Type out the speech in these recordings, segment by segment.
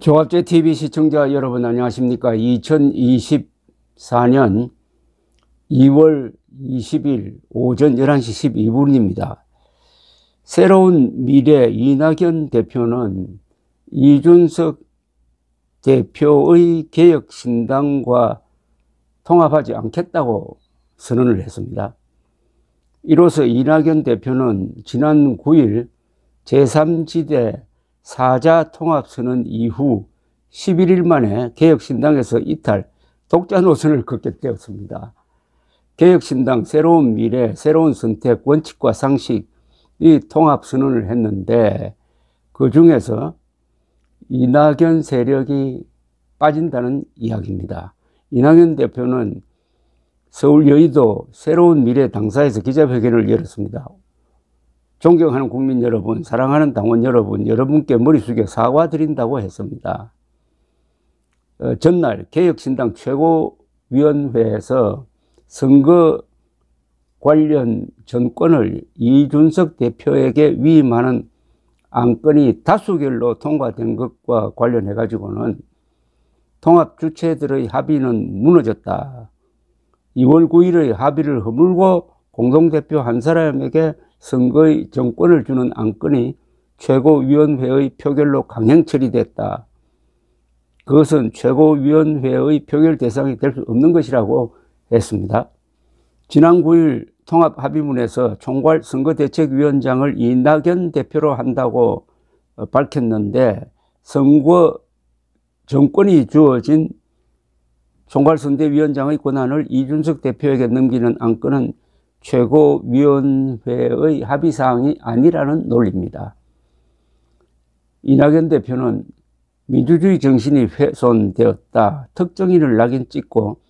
조합제 TV 시청자 여러분 안녕하십니까? 2024년 2월 20일 오전 11시 12분입니다. 새로운 미래 이낙연 대표는 이준석 대표의 개혁신당과 통합하지 않겠다고 선언을 했습니다. 이로써 이낙연 대표는 지난 9일 제3지대 사자 통합선언 이후 11일 만에 개혁신당에서 이탈, 독자 노선을 걷게 되었습니다. 개혁신당 새로운 미래, 새로운 선택, 원칙과 상식 이 통합선언을 했는데 그 중에서 이낙연 세력이 빠진다는 이야기입니다. 이낙연 대표는 서울 여의도 새로운 미래 당사에서 기자회견을 열었습니다. 존경하는 국민 여러분, 사랑하는 당원 여러분, 여러분께 머리 숙여 사과드린다고 했습니다. 전날 개혁신당 최고위원회에서 선거 관련 전권을 이준석 대표에게 위임하는 안건이 다수결로 통과된 것과 관련해 가지고는 통합 주체들의 합의는 무너졌다. 2월 9일의 합의를 허물고 공동대표 한 사람에게 선거의 정권을 주는 안건이 최고위원회의 표결로 강행 처리됐다. 그것은 최고위원회의 표결 대상이 될 수 없는 것이라고 했습니다. 지난 9일 통합합의문에서 총괄 선거대책위원장을 이낙연 대표로 한다고 밝혔는데 선거 정권이 주어진 총괄선대위원장의 권한을 이준석 대표에게 넘기는 안건은 최고위원회의 합의사항이 아니라는 논리입니다. 이낙연 대표는 민주주의 정신이 훼손되었다. 특정인을 낙인 찍고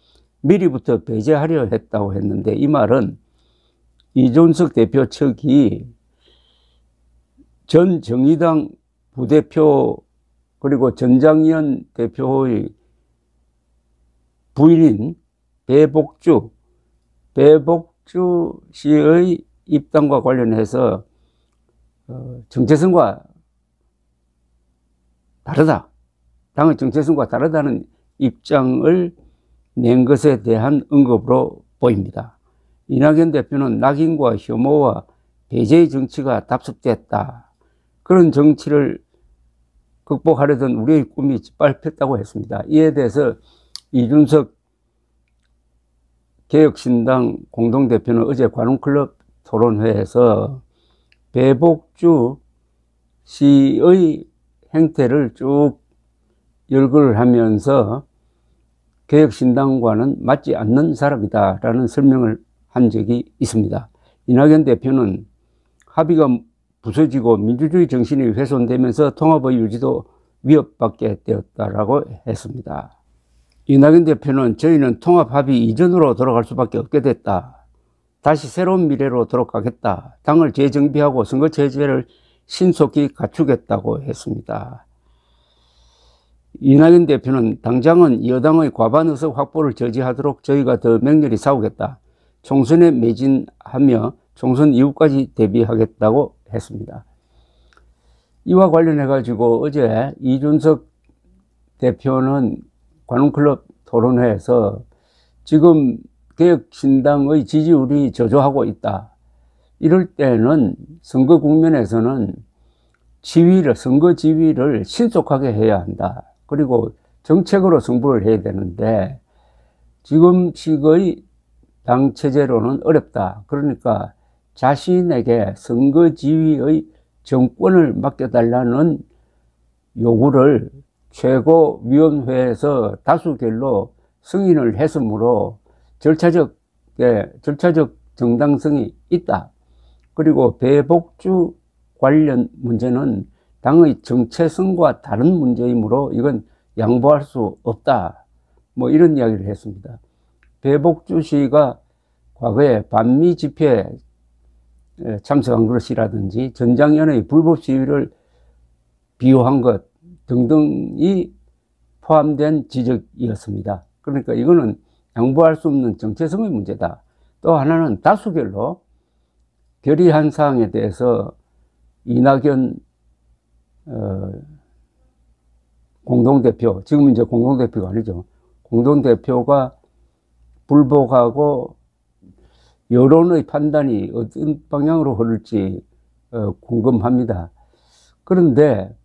미리부터 배제하려 했다고 했는데 이 말은 이준석 대표 측이 전 정의당 부대표 그리고 전장현 대표의 부인인 배복주 씨의 입당과 관련해서 정체성과 다르다. 당의 정체성과 다르다는 입장을 낸 것에 대한 언급으로 보입니다. 이낙연 대표는 낙인과 혐오와 배제의 정치가 답습됐다. 그런 정치를 극복하려던 우리의 꿈이 짓밟혔다고 했습니다. 이에 대해서 이준석 개혁신당 공동대표는 어제 관훈클럽 토론회에서 배복주 씨의 행태를 쭉 열거를 하면서 개혁신당과는 맞지 않는 사람이다라는 설명을 한 적이 있습니다. 이낙연 대표는 합의가 부서지고 민주주의 정신이 훼손되면서 통합의 유지도 위협받게 되었다라고 했습니다. 이낙연 대표는 저희는 통합 합의 이전으로 돌아갈 수밖에 없게 됐다. 다시 새로운 미래로 돌아가겠다. 당을 재정비하고 선거체제를 신속히 갖추겠다고 했습니다. 이낙연 대표는 당장은 여당의 과반 의석 확보를 저지하도록 저희가 더 맹렬히 싸우겠다. 총선에 매진하며 총선 이후까지 대비하겠다고 했습니다. 이와 관련해 가지고 어제 이준석 대표는 관훈클럽 토론회에서 지금 개혁신당의 지지율이 저조하고 있다. 이럴 때는 선거 국면에서는 선거 지위를 신속하게 해야 한다. 그리고 정책으로 승부를 해야 되는데 지금식의 당 체제로는 어렵다. 그러니까 자신에게 선거 지위의 정권을 맡겨달라는 요구를 최고위원회에서 다수결로 승인을 했으므로 절차적 정당성이 있다. 그리고 배복주 관련 문제는 당의 정체성과 다른 문제이므로 이건 양보할 수 없다. 뭐 이런 이야기를 했습니다. 배복주 씨가 과거에 반미 집회에 참석한 것이라든지 전장현의 불법 시위를 비호한 것 등등이 포함된 지적이었습니다. 그러니까 이거는 양보할 수 없는 정체성의 문제다. 또 하나는 다수결로 결의한 사항에 대해서 이낙연 공동대표, 지금 이제 공동대표가 아니죠. 공동대표가 불복하고 여론의 판단이 어떤 방향으로 흐를지 궁금합니다. 그런데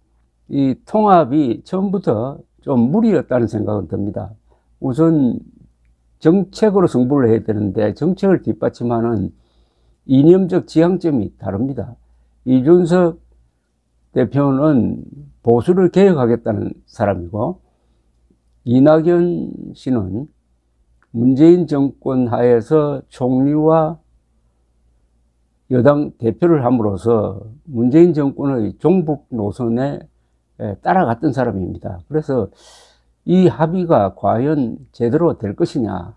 이 통합이 처음부터 좀 무리였다는 생각은 듭니다. 우선 정책으로 승부를 해야 되는데 정책을 뒷받침하는 이념적 지향점이 다릅니다. 이준석 대표는 보수를 개혁하겠다는 사람이고, 이낙연 씨는 문재인 정권 하에서 총리와 여당 대표를 함으로써 문재인 정권의 종북 노선에 따라갔던 사람입니다. 그래서 이 합의가 과연 제대로 될 것이냐,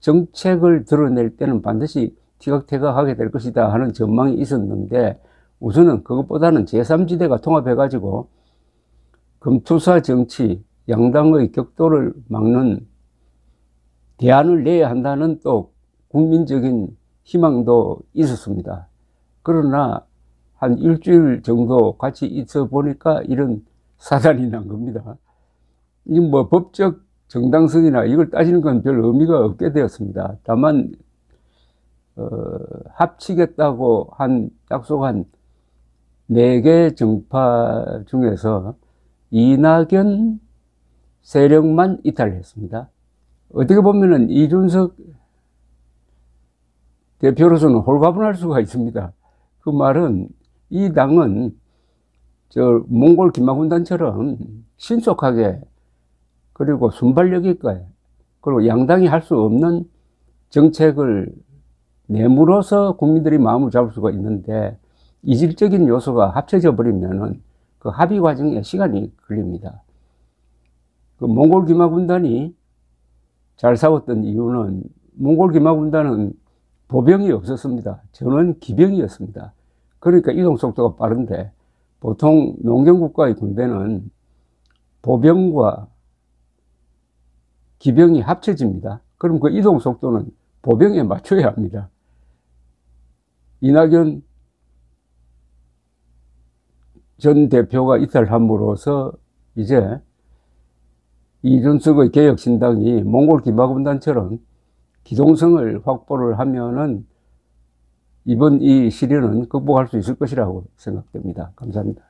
정책을 드러낼 때는 반드시 티격태격하게 될 것이다 하는 전망이 있었는데, 우선은 그것보다는 제3지대가 통합해가지고 금투사 정치, 양당의 격돌을 막는 대안을 내야 한다는 또 국민적인 희망도 있었습니다. 그러나 한 일주일 정도 같이 있어 보니까 이런 사단이 난 겁니다. 이 뭐 법적 정당성이나 이걸 따지는 건 별 의미가 없게 되었습니다. 다만 합치겠다고 약속한 4개 정파 중에서 이낙연 세력만 이탈했습니다. 어떻게 보면은 이준석 대표로서는 홀가분할 수가 있습니다. 그 말은 이 당은 몽골 기마군단처럼 신속하게, 그리고 순발력 있게, 그리고 양당이 할 수 없는 정책을 내물어서 국민들이 마음을 잡을 수가 있는데, 이질적인 요소가 합쳐져 버리면은 그 합의 과정에 시간이 걸립니다. 그 몽골 기마군단이 잘 싸웠던 이유는, 몽골 기마군단은 보병이 없었습니다. 전원 기병이었습니다. 그러니까 이동 속도가 빠른데, 보통 농경국가의 군대는 보병과 기병이 합쳐집니다. 그럼 그 이동 속도는 보병에 맞춰야 합니다. 이낙연 전 대표가 이탈함으로써 이제 이준석의 개혁신당이 몽골 기마군단처럼 기동성을 확보를 하면은 이번 이 시련은 극복할 수 있을 것이라고 생각됩니다. 감사합니다.